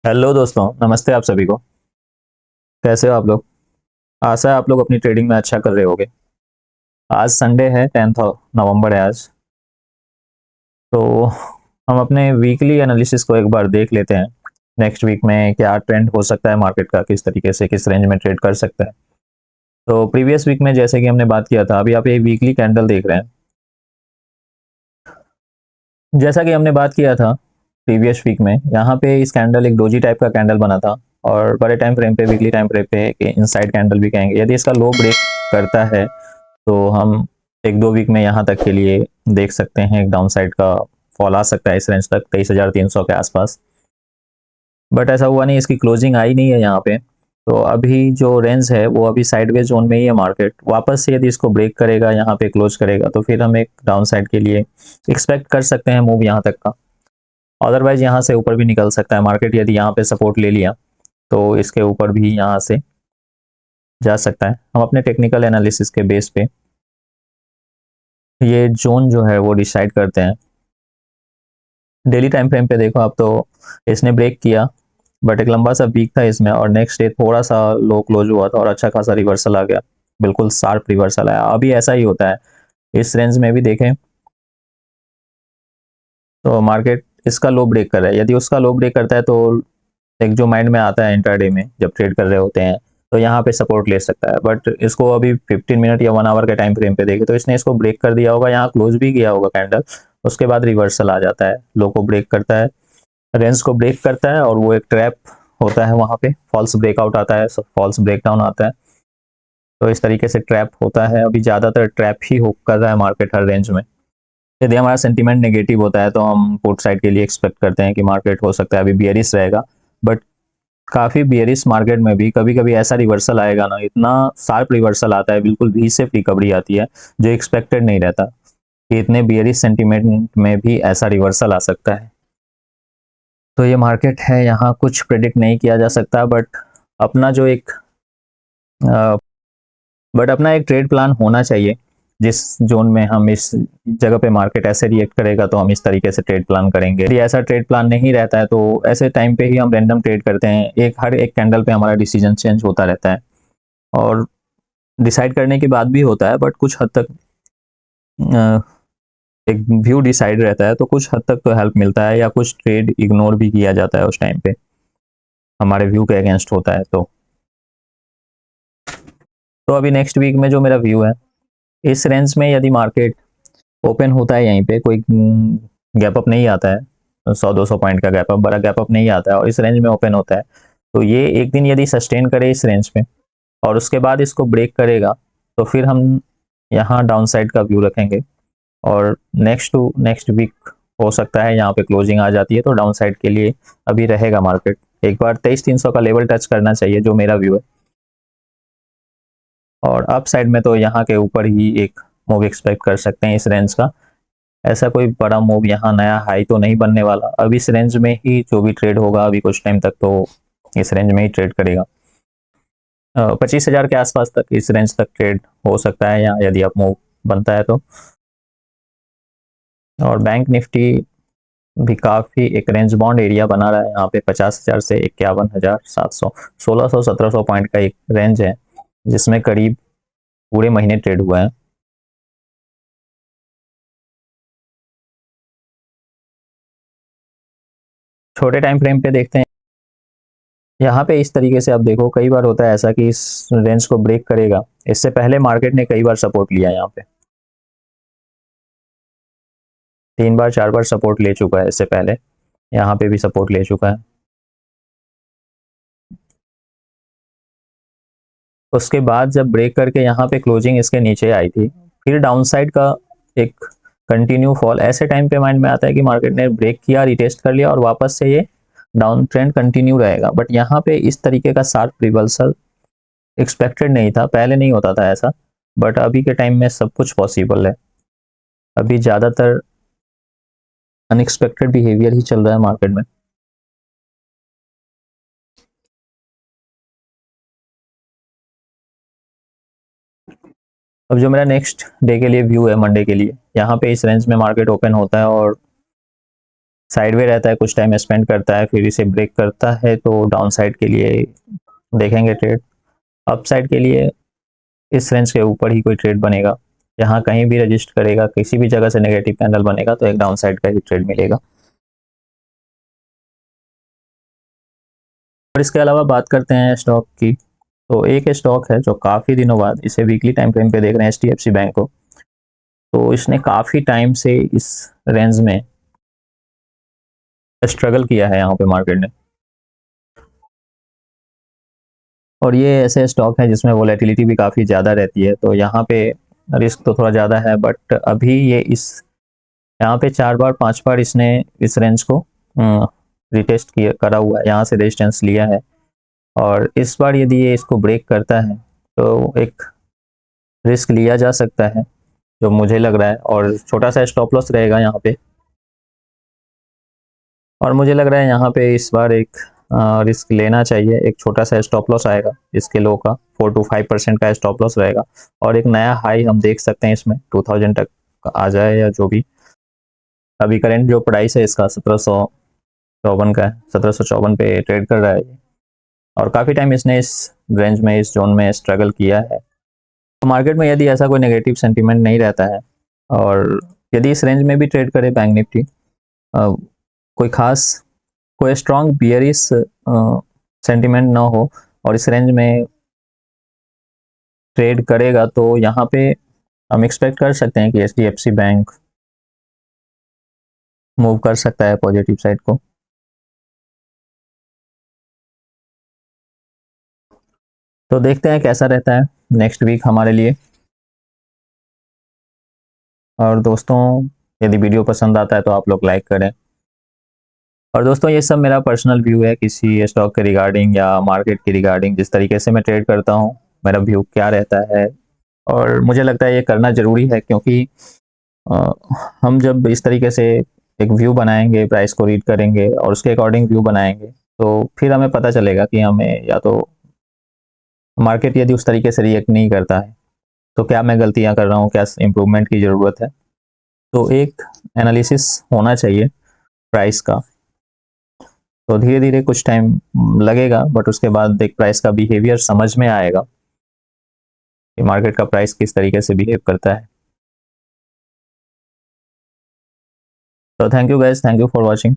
Hello दोस्तों, नमस्ते आप सभी को। कैसे हो आप लोग? आशा है आप लोग अपनी ट्रेडिंग में अच्छा कर रहे होगे। आज संडे है, 10 नवंबर है आज। तो हम अपने वीकली एनालिसिस को एक बार देख लेते हैं। नेक्स्ट वीक में क्या ट्रेंड हो सकता है मार्केट का, किस तरीके से किस रेंज में ट्रेड कर सकता है। तो प्रीवियस वीक में जैसे कि हमने बात किया था, अभी आप ये वीकली कैंडल देख रहे हैं। जैसा कि हमने बात किया था प्रीवियस वीक में, यहाँ पे इस कैंडल एक डोजी टाइप का कैंडल बना था। और बड़े टाइम फ्रेम पे, वीकली टाइम फ्रेम पे इनसाइड कैंडल भी कहेंगे। यदि इसका लो ब्रेक करता है तो हम एक दो वीक में यहाँ तक के लिए देख सकते हैं एक डाउन साइड का फॉल आ सकता है इस रेंज तक 23,300 के आसपास। बट ऐसा हुआ नहीं, इसकी क्लोजिंग आई नहीं है यहाँ पे। तो अभी जो रेंज है वो अभी साइडवेज जोन में ही है। मार्केट वापस से यदि इसको ब्रेक करेगा, यहाँ पे क्लोज करेगा, तो फिर हम एक डाउन साइड के लिए एक्सपेक्ट कर सकते हैं मूव यहाँ तक का। अदरवाइज यहाँ से ऊपर भी निकल सकता है मार्केट। यदि यहाँ पे सपोर्ट ले लिया तो इसके ऊपर भी यहाँ से जा सकता है। हम अपने टेक्निकल एनालिसिस के बेस पे ये जोन जो है वो डिसाइड करते हैं। डेली टाइम फ्रेम पे देखो आप, तो इसने ब्रेक किया, बट एक लंबा सा वीक था इसमें, और नेक्स्ट डे थोड़ा सा लो क्लोज हुआ था और अच्छा खासा रिवर्सल आ गया। बिल्कुल शार्प रिवर्सल आया। अभी ऐसा ही होता है इस रेंज में भी देखें तो मार्केट इसका लो ब्रेक कर रहा है। यदि उसका लो ब्रेक करता है तो एक जो माइंड में आता है इंट्राडे में जब ट्रेड कर रहे होते हैं, तो यहाँ पे सपोर्ट ले सकता है। बट इसको अभी 15 मिनट या 1 आवर के टाइम फ्रेम पे देखे तो इसने इसको ब्रेक कर दिया होगा, यहाँ क्लोज भी किया होगा कैंडल। उसके बाद रिवर्सल आ जाता है, लो को ब्रेक करता है, रेंज को ब्रेक करता है, और वो एक ट्रैप होता है। वहां पे फॉल्स ब्रेकआउट आता है, फॉल्स ब्रेकडाउन आता है। तो इस तरीके से ट्रैप होता है। अभी ज्यादातर ट्रैप ही हो कर रहा है मार्केट हर रेंज में। यदि हमारा सेंटीमेंट नेगेटिव होता है तो हम पुट साइड के लिए एक्सपेक्ट करते हैं कि मार्केट हो सकता है अभी बियरिश रहेगा। बट काफी बियरिश मार्केट में भी कभी कभी ऐसा रिवर्सल आएगा ना, इतना शार्प रिवर्सल आता है, बिल्कुल वी शेप रिकवरी आती है, जो एक्सपेक्टेड नहीं रहता कि इतने बियरिश सेंटीमेंट में भी ऐसा रिवर्सल आ सकता है। तो ये मार्केट है, यहाँ कुछ प्रेडिक्ट नहीं किया जा सकता। अपना जो एक बट अपना एक ट्रेड प्लान होना चाहिए। जिस जोन में हम इस जगह पे मार्केट ऐसे रिएक्ट करेगा तो हम इस तरीके से ट्रेड प्लान करेंगे। यदि ऐसा ट्रेड प्लान नहीं रहता है तो ऐसे टाइम पे ही हम रैंडम ट्रेड करते हैं। हर एक कैंडल पे हमारा डिसीजन चेंज होता रहता है, और डिसाइड करने के बाद भी होता है, बट कुछ हद तक एक व्यू डिसाइड रहता है, तो कुछ हद तक तो हेल्प मिलता है, या कुछ ट्रेड इग्नोर भी किया जाता है उस टाइम पे हमारे व्यू के अगेंस्ट होता है। तो अभी नेक्स्ट वीक में जो मेरा व्यू है, इस रेंज में यदि मार्केट ओपन होता है, यहीं पे कोई गैप अप नहीं आता है, 100-200 पॉइंट का गैप अप, बड़ा गैप अप नहीं आता है, और इस रेंज में ओपन होता है, तो ये एक दिन यदि सस्टेन करे इस रेंज पे और उसके बाद इसको ब्रेक करेगा, तो फिर हम यहाँ डाउन साइड का व्यू रखेंगे। और नेक्स्ट टू नेक्स्ट वीक हो सकता है यहाँ पे क्लोजिंग आ जाती है, तो डाउन साइड के लिए अभी रहेगा मार्केट। एक बार 23,300 का लेवल टच करना चाहिए, जो मेरा व्यू है। और अप साइड में तो यहाँ के ऊपर ही एक मूव एक्सपेक्ट कर सकते हैं इस रेंज का। ऐसा कोई बड़ा मूव यहाँ नया हाई तो नहीं बनने वाला। अब इस रेंज में ही जो भी ट्रेड होगा अभी कुछ टाइम तक, तो इस रेंज में ही ट्रेड करेगा। 25,000 के आसपास तक इस रेंज तक ट्रेड हो सकता है, या यदि आप मूव बनता है तो। और बैंक निफ्टी भी काफी एक रेंज बाउंड एरिया बना रहा है यहाँ पे, 50,000 से 51,700, 1,600-1,700 पॉइंट का एक रेंज है, जिसमें करीब पूरे महीने ट्रेड हुआ है। छोटे टाइम फ्रेम पे देखते हैं, यहाँ पे इस तरीके से आप देखो, कई बार होता है ऐसा कि इस रेंज को ब्रेक करेगा। इससे पहले मार्केट ने कई बार सपोर्ट लिया यहाँ पे, 3 बार 4 बार सपोर्ट ले चुका है इससे पहले। यहाँ पे भी सपोर्ट ले चुका है। उसके बाद जब ब्रेक करके यहाँ पे क्लोजिंग इसके नीचे आई थी, फिर डाउनसाइड का एक कंटिन्यू फॉल, ऐसे टाइम पे माइंड में आता है कि मार्केट ने ब्रेक किया, रिटेस्ट कर लिया, और वापस से ये डाउन ट्रेंड कंटिन्यू रहेगा। बट यहाँ पे इस तरीके का शार्प रिवर्सल एक्सपेक्टेड नहीं था, पहले नहीं होता था ऐसा। बट अभी के टाइम में सब कुछ पॉसिबल है। अभी ज्यादातर अनएक्सपेक्टेड बिहेवियर ही चल रहा है मार्केट में। अब जो मेरा नेक्स्ट डे के लिए व्यू है, मंडे के लिए, यहाँ पे इस रेंज में मार्केट ओपन होता है, और साइडवे रहता है, कुछ टाइम स्पेंड करता है, फिर इसे ब्रेक करता है तो डाउन साइड के लिए देखेंगे ट्रेड। अप साइड के लिए इस रेंज के ऊपर ही कोई ट्रेड बनेगा, यहाँ कहीं भी रजिस्ट करेगा, किसी भी जगह से नेगेटिव कैंडल बनेगा तो एक डाउन साइड का ही ट्रेड मिलेगा। और इसके अलावा बात करते हैं स्टॉक की, तो एक स्टॉक है जो काफ़ी दिनों बाद, इसे वीकली टाइम फ्रेम पे देख रहे हैं, HDFC बैंक को। तो इसने काफ़ी टाइम से इस रेंज में स्ट्रगल किया है यहाँ पे मार्केट ने, और ये ऐसे स्टॉक है जिसमें वोलेटिलिटी भी काफ़ी ज़्यादा रहती है, तो यहाँ पे रिस्क तो थोड़ा ज़्यादा है। बट अभी ये इस यहाँ पे 4 बार 5 बार इसने इस रेंज को रिटेस्ट किया करा हुआ है, यहाँ से रेजिस्टेंस लिया है, और इस बार यदि ये इसको ब्रेक करता है तो एक रिस्क लिया जा सकता है जो मुझे लग रहा है, और छोटा सा स्टॉप लॉस रहेगा यहाँ पे। और मुझे लग रहा है यहाँ पे इस बार एक रिस्क लेना चाहिए, एक छोटा सा स्टॉप लॉस आएगा इसके लो का, 4 to 5% का स्टॉप लॉस रहेगा, और एक नया हाई हम देख सकते हैं इसमें 2000 तक आ जाए या जो भी। अभी करंट जो प्राइस है इसका 1754 का है, 1754 पे ट्रेड कर रहा है ये, और काफ़ी टाइम इसने इस रेंज में, इस जोन में स्ट्रगल किया है। तो मार्केट में यदि ऐसा कोई नेगेटिव सेंटीमेंट नहीं रहता है, और यदि इस रेंज में भी ट्रेड करे बैंक निफ्टी, कोई खास, कोई स्ट्रॉन्ग बियरिश सेंटीमेंट ना हो, और इस रेंज में ट्रेड करेगा, तो यहाँ पे हम एक्सपेक्ट कर सकते हैं कि HDFC बैंक मूव कर सकता है पॉजिटिव साइड को। तो देखते हैं कैसा रहता है नेक्स्ट वीक हमारे लिए। और दोस्तों, यदि वीडियो पसंद आता है तो आप लोग लाइक करें। और दोस्तों, ये सब मेरा पर्सनल व्यू है किसी स्टॉक के रिगार्डिंग या मार्केट के रिगार्डिंग, जिस तरीके से मैं ट्रेड करता हूँ, मेरा व्यू क्या रहता है। और मुझे लगता है ये करना ज़रूरी है, क्योंकि अ, हम जब इस तरीके से एक व्यू बनाएंगे, प्राइस को रीड करेंगे और उसके अकॉर्डिंग व्यू बनाएंगे, तो फिर हमें पता चलेगा कि हमें, या तो मार्केट यदि उस तरीके से रिएक्ट नहीं करता है तो क्या मैं गलतियां कर रहा हूँ, क्या इम्प्रूवमेंट की ज़रूरत है। तो एक एनालिसिस होना चाहिए प्राइस का। तो धीरे धीरे कुछ टाइम लगेगा, बट उसके बाद एक प्राइस का बिहेवियर समझ में आएगा कि मार्केट का प्राइस किस तरीके से बिहेव करता है। तो thank you guys, thank you for watching.